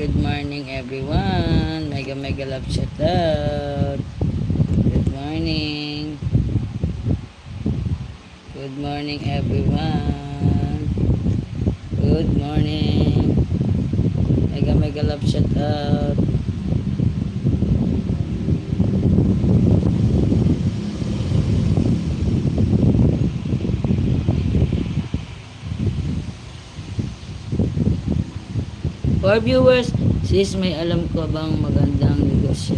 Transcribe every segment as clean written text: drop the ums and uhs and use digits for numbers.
Good morning everyone. Mega mega love shout out. Good morning. Good morning everyone. Good morning. Mega mega love shout out. For viewers, sis, may alam ko bang magandang negosyo?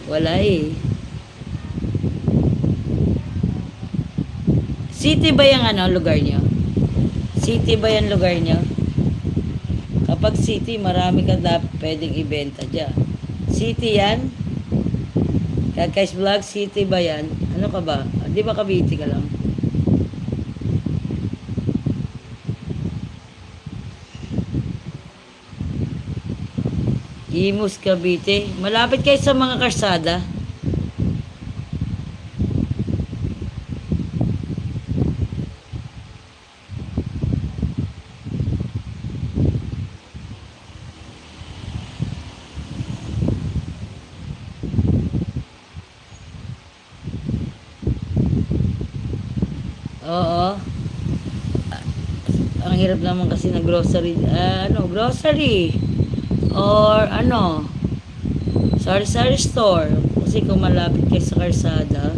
Wala eh. City ba yung lugar nyo? City ba yung lugar nyo? Kapag city, marami ka pwedeng ibenta dyan. City yan? Kakais Vlog, city ba yan? Ano ka ba? Di ba Cavite ka lang? Imus, Cavite. Malapit kayo sa mga karsada. Oo. Ang hirap naman kasi na grocery. Grocery. Or sari-sari store. Kasi kung malapit kayo sa karsada,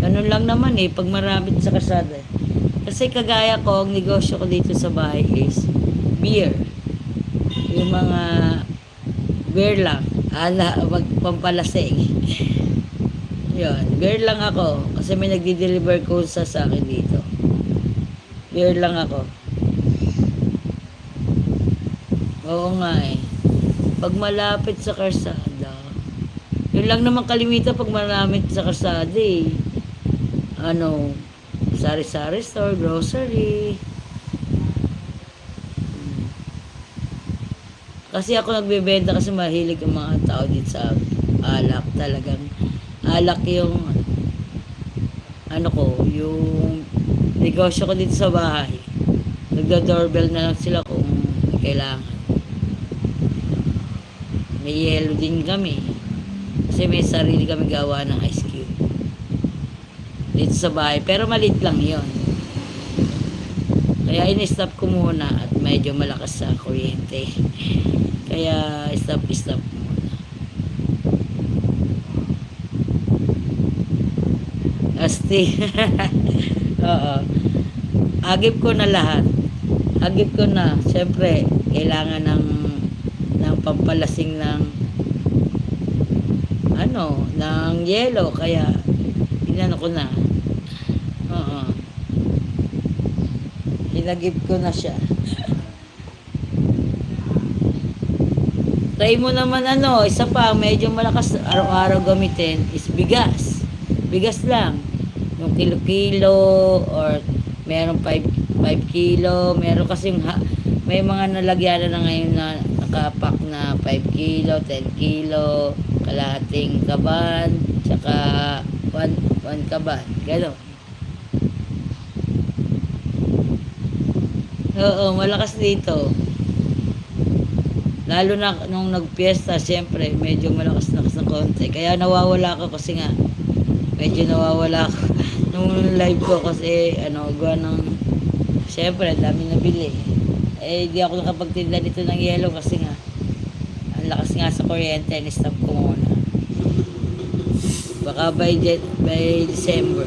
ganun lang naman eh, pag marapit sa karsada. Kasi kagaya ko, ang negosyo ko dito sa bahay is beer. Yung mga beer lang. Pampalasing. Yun, beer lang ako. Kasi may nagdi-deliver ko sa akin dito. Beer lang ako. Oo nga eh. Pag malapit sa karsada, yun lang naman kalimitan pag malapit sa karsada eh. Sari-sari store, grocery. Kasi ako nagbebenta kasi mahilig ang mga tao dito sa alak. Talagang alak yung yung negosyo ko dito sa bahay. Nagdo-doorbell na lang sila kung kailangan. May yelo din kami. Kasi may sarili kami gawa ng ice cube. Dito sa bahay. Pero maliit lang yon. Kaya in-stop ko muna at medyo malakas sa kuryente. Kaya stop muna. Asti. Oo. Agip ko na lahat. Agip ko na. Siyempre, kailangan ng pampalasing ng ng yelo, kaya inano ko na. Oo. Inagip ko na siya. Try mo naman isa pa medyo malakas araw-araw gamitin is bigas. Bigas lang. Yung kilo-kilo or meron 5 kilo, meron kasing may mga nalagyan na ngayon na nakapak na 5 kilo, 10 kilo, kalahating kaban, tsaka 1 kaban. Gano'n. Oo, malakas dito. Lalo na nung nagpiesta, siyempre, medyo malakas ng konti. Kaya nawawala ako kasi nga, medyo nawawala ako nung live ko kasi, gawa ng, siyempre, dami nabili. Di ako nakapagtinda nito ng yelo kasi nga ang lakas nga sa kuryente, stop ko muna. Baka by December.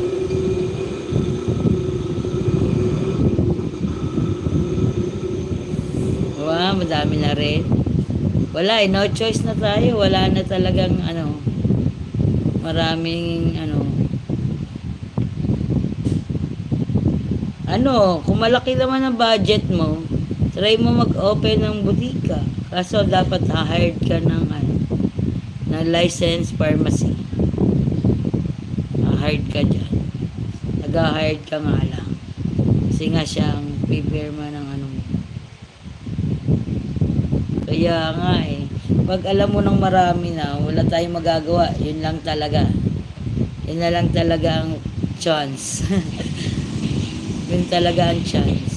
Wow, madami na rin. Wala no choice na tayo. Wala na talagang maraming kung malaki naman ang budget mo, try mo mag-open ng butika. Kaso dapat hired ka ng licensed pharmacy. Hired ka dyan. Nag-hired ka nga lang. Kasi nga siyang pipirma ng Kaya nga eh. Pag alam mo ng marami na, wala tayong magagawa. Yun lang talaga. Yun na lang talaga ang chance. Yun talaga ang chance.